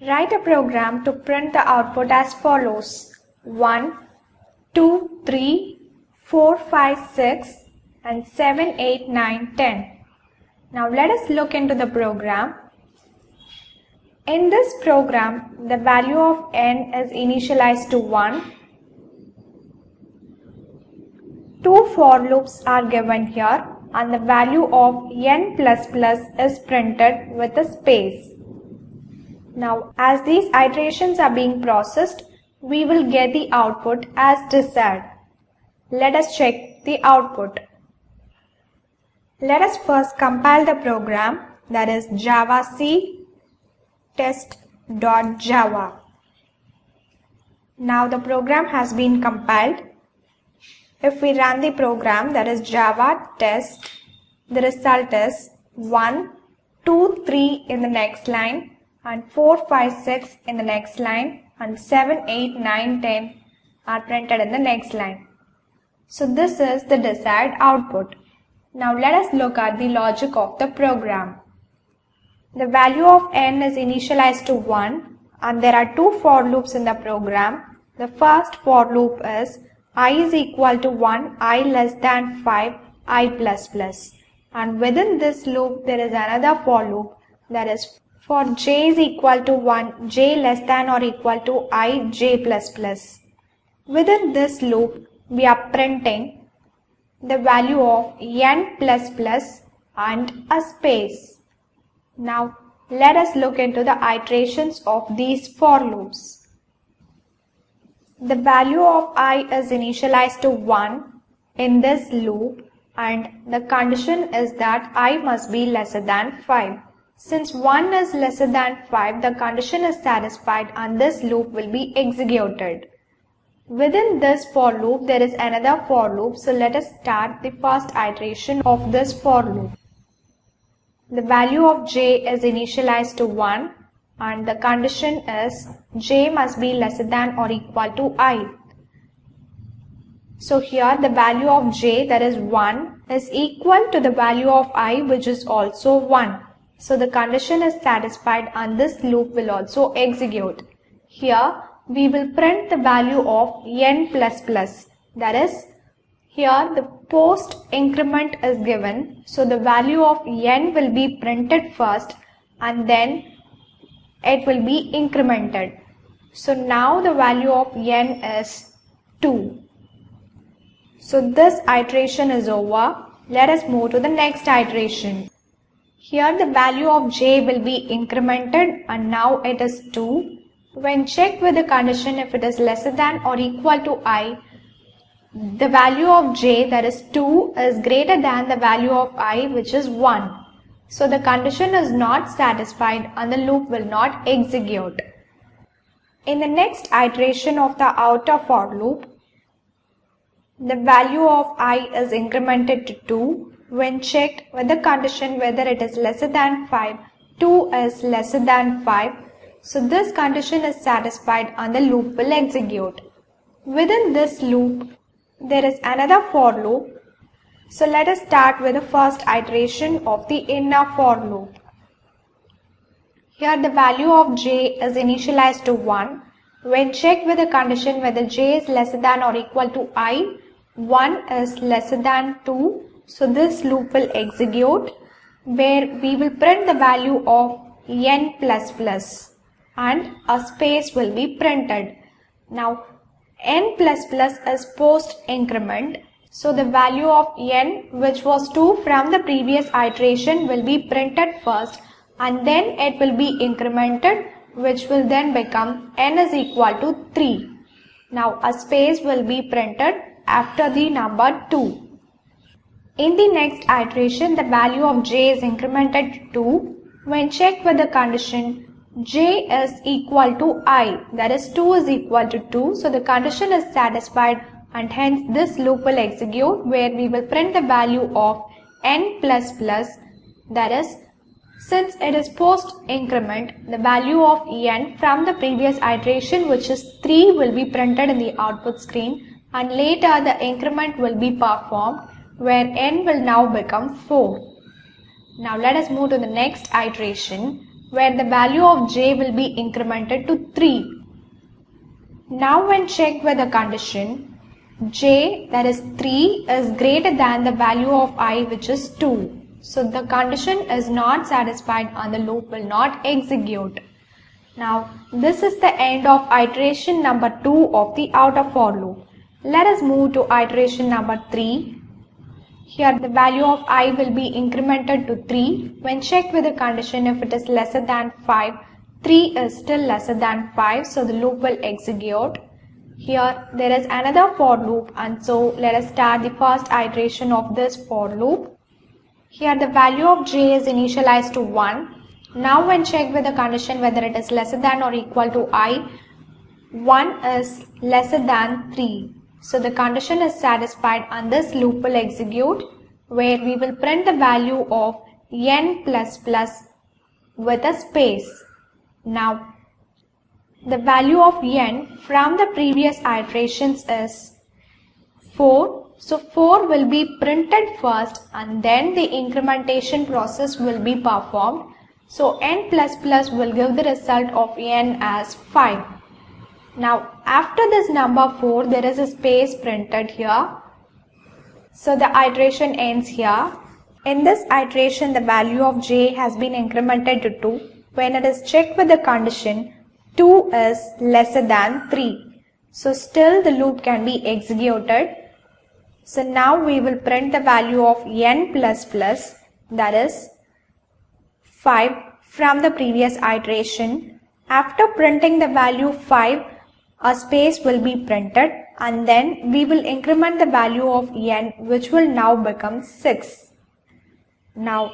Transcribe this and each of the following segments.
Write a program to print the output as follows: 1, 2, 3, 4, 5, 6 and 7, 8, 9, 10. Now let us look into the program. In this program, the value of n is initialized to 1. 2 for loops are given here and the value of n++ is printed with a space. Now, as these iterations are being processed, we will get the output as desired. Let us check the output. Let us first compile the program, that is javac test.java. Now the program has been compiled. If we run the program, that is java test, the result is 1, 2, 3 in the next line and 4, 5, 6 in the next line and 7, 8, 9, 10 are printed in the next line. So this is the desired output. Now let us look at the logic of the program. The value of n is initialized to 1 and there are 2 for loops in the program. The first for loop is I is equal to 1, I less than 5, I++. And within this loop there is another for loop, that is for j is equal to 1, j less than or equal to I, j++. Within this loop we are printing the value of n++ and a space. Now let us look into the iterations of these for loops. The value of I is initialized to 1 in this loop and the condition is that I must be lesser than 5. Since 1 is lesser than 5, the condition is satisfied and this loop will be executed. Within this for loop, there is another for loop. So let us start the first iteration of this for loop. The value of j is initialized to 1 and the condition is j must be lesser than or equal to I. So here the value of j, that is 1, is equal to the value of I, which is also 1. So the condition is satisfied and this loop will also execute. Here we will print the value of n++. That is, here the post increment is given. So the value of n will be printed first and then it will be incremented. So now the value of n is 2. So this iteration is over. Let us move to the next iteration. Here the value of j will be incremented and now it is 2. When checked with the condition, if it is lesser than or equal to I, the value of j, that is 2, is greater than the value of I, which is 1. So the condition is not satisfied and the loop will not execute. In the next iteration of the outer for loop, the value of I is incremented to 2. When checked with the condition whether it is lesser than 5, 2 is lesser than 5. So this condition is satisfied and the loop will execute. Within this loop, there is another for loop. So let us start with the first iteration of the inner for loop. Here the value of j is initialized to 1. When checked with the condition whether j is lesser than or equal to I, 1 is lesser than 2. So this loop will execute where we will print the value of n++ and a space will be printed. Now n++ is post increment. So the value of n, which was 2 from the previous iteration, will be printed first and then it will be incremented, which will then become n is equal to 3. Now a space will be printed after the number 2. In the next iteration, the value of j is incremented to 2. When checked with the condition j is equal to I, that is 2 is equal to 2. So the condition is satisfied and hence this loop will execute where we will print the value of n++. That is, since it is post increment, the value of n from the previous iteration, which is 3, will be printed in the output screen and later the increment will be performed where n will now become 4. Now let us move to the next iteration. where the value of j will be incremented to 3. Now when checked with the condition, j, that is 3, is greater than the value of I, which is 2. So the condition is not satisfied and the loop will not execute. Now this is the end of iteration number 2 of the outer for loop. Let us move to iteration number 3. Here the value of I will be incremented to 3. When checked with the condition, if it is lesser than 5, 3 is still lesser than 5, so the loop will execute. Here there is another for loop, and so let us start the first iteration of this for loop. Here the value of j is initialized to 1. Now when checked with the condition whether it is lesser than or equal to I, 1 is lesser than 3. So the condition is satisfied and this loop will execute, where we will print the value of n++ with a space. Now the value of n from the previous iterations is 4. So 4 will be printed first and then the incrementation process will be performed. So n++ will give the result of n as 5. Now after this number 4, there is a space printed here. So the iteration ends here. In this iteration, the value of j has been incremented to 2. When it is checked with the condition, 2 is lesser than 3. So still the loop can be executed. So now we will print the value of n++, that is 5 from the previous iteration. After printing the value 5, a space will be printed and then we will increment the value of n, which will now become 6. Now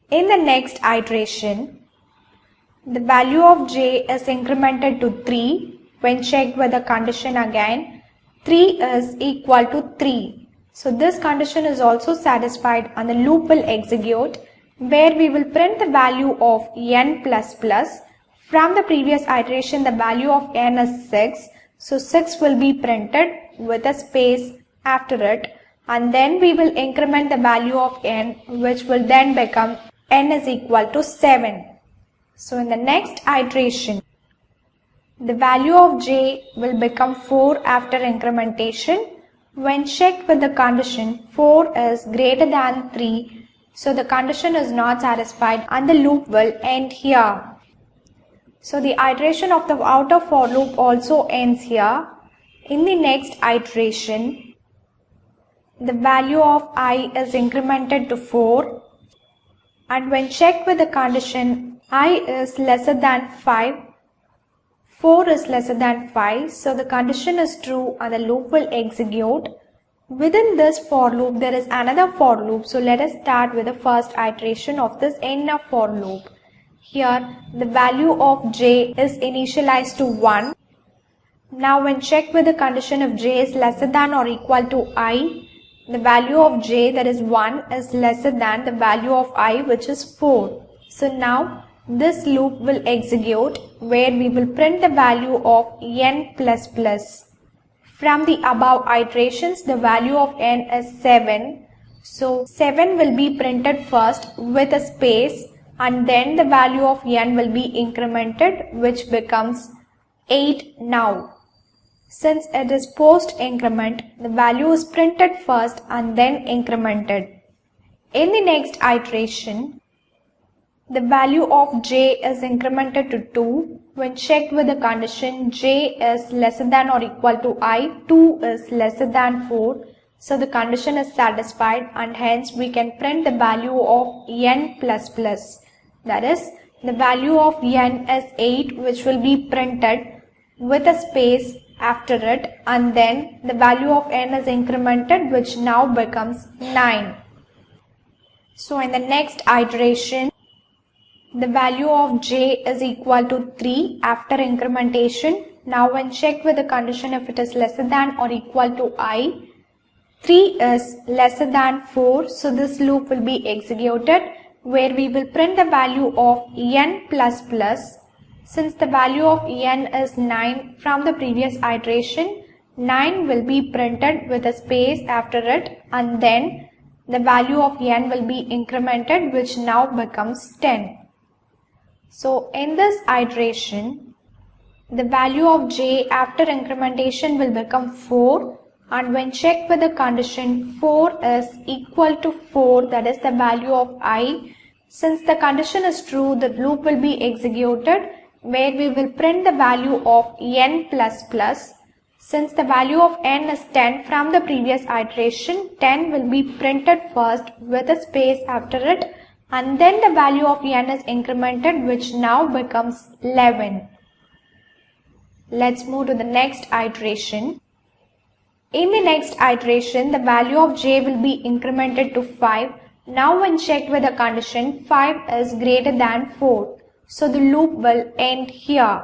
in the next iteration, the value of j is incremented to 3. When checked with the condition again, 3 is equal to 3. So this condition is also satisfied and the loop will execute, where we will print the value of n++. From the previous iteration, the value of n is 6. So 6 will be printed with a space after it, and then we will increment the value of n, which will then become n is equal to 7. So in the next iteration, the value of j will become 4 after incrementation. When checked with the condition, 4 is greater than 3. So the condition is not satisfied and the loop will end here. So the iteration of the outer for loop also ends here. In the next iteration, the value of I is incremented to 4. And when checked with the condition, I is lesser than 5, 4 is lesser than 5, so the condition is true and the loop will execute. Within this for loop, there is another for loop, so let us start with the first iteration of this inner for loop. Here the value of j is initialized to 1. Now when checked with the condition, if j is lesser than or equal to I, the value of j, that is 1, is lesser than the value of I, which is 4. So now this loop will execute, where we will print the value of n++. From the above iterations, the value of n is 7. So 7 will be printed first with a space and then the value of n will be incremented, which becomes 8 now. Since it is post increment, the value is printed first and then incremented. In the next iteration, the value of j is incremented to 2. When checked with the condition, j is lesser than or equal to I, 2 is lesser than 4. So the condition is satisfied and hence we can print the value of n++. That is, the value of n is 8, which will be printed with a space after it, and then the value of n is incremented, which now becomes 9. So in the next iteration, the value of j is equal to 3 after incrementation. Now when checked with the condition, if it is lesser than or equal to I, 3 is lesser than 4. So this loop will be executed, where we will print the value of n++. Since the value of n is 9 from the previous iteration, 9 will be printed with a space after it, and then the value of n will be incremented, which now becomes 10. So in this iteration, the value of j after incrementation will become 4, and when checked with the condition 4 is equal to 4, that is the value of I. Since the condition is true, the loop will be executed where we will print the value of n plus plus. Since the value of n is 10 from the previous iteration, 10 will be printed first with a space after it, and then the value of n is incremented, which now becomes 11. Let's move to the next iteration. In the next iteration, the value of j will be incremented to 5. Now when checked with the condition, 5 is greater than 4. So the loop will end here.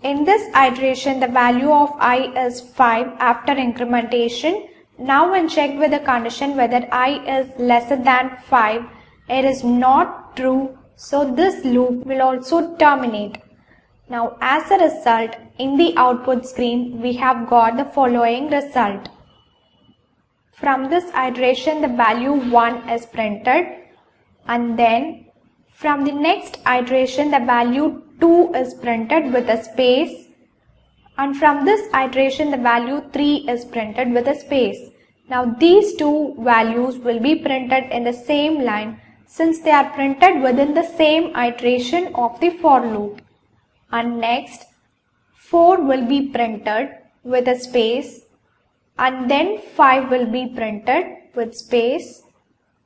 In this iteration, the value of I is 5 after incrementation. Now when checked with the condition whether I is lesser than 5, it is not true. So this loop will also terminate. Now as a result, in the output screen, we have got the following result. From this iteration, the value 1 is printed, and then from the next iteration, the value 2 is printed with a space, and from this iteration, the value 3 is printed with a space. Now these two values will be printed in the same line since they are printed within the same iteration of the for loop. And next, 4 will be printed with a space, and then 5 will be printed with space,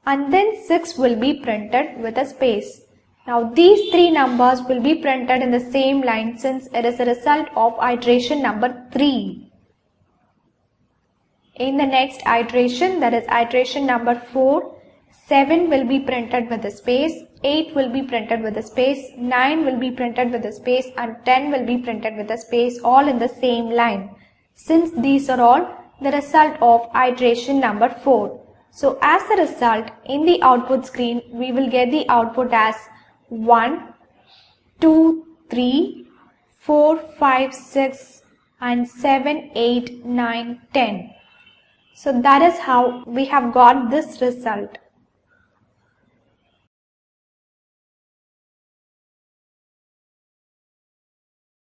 and then 6 will be printed with a space. Now these three numbers will be printed in the same line since it is a result of iteration number 3. In the next iteration, that is iteration number 4, 7 will be printed with a space, 8 will be printed with a space, 9 will be printed with a space, and 10 will be printed with a space, all in the same line, since these are all the result of iteration number 4. So as a result, in the output screen, we will get the output as 1, 2, 3, 4, 5, 6, and 7, 8, 9, 10. So that is how we have got this result.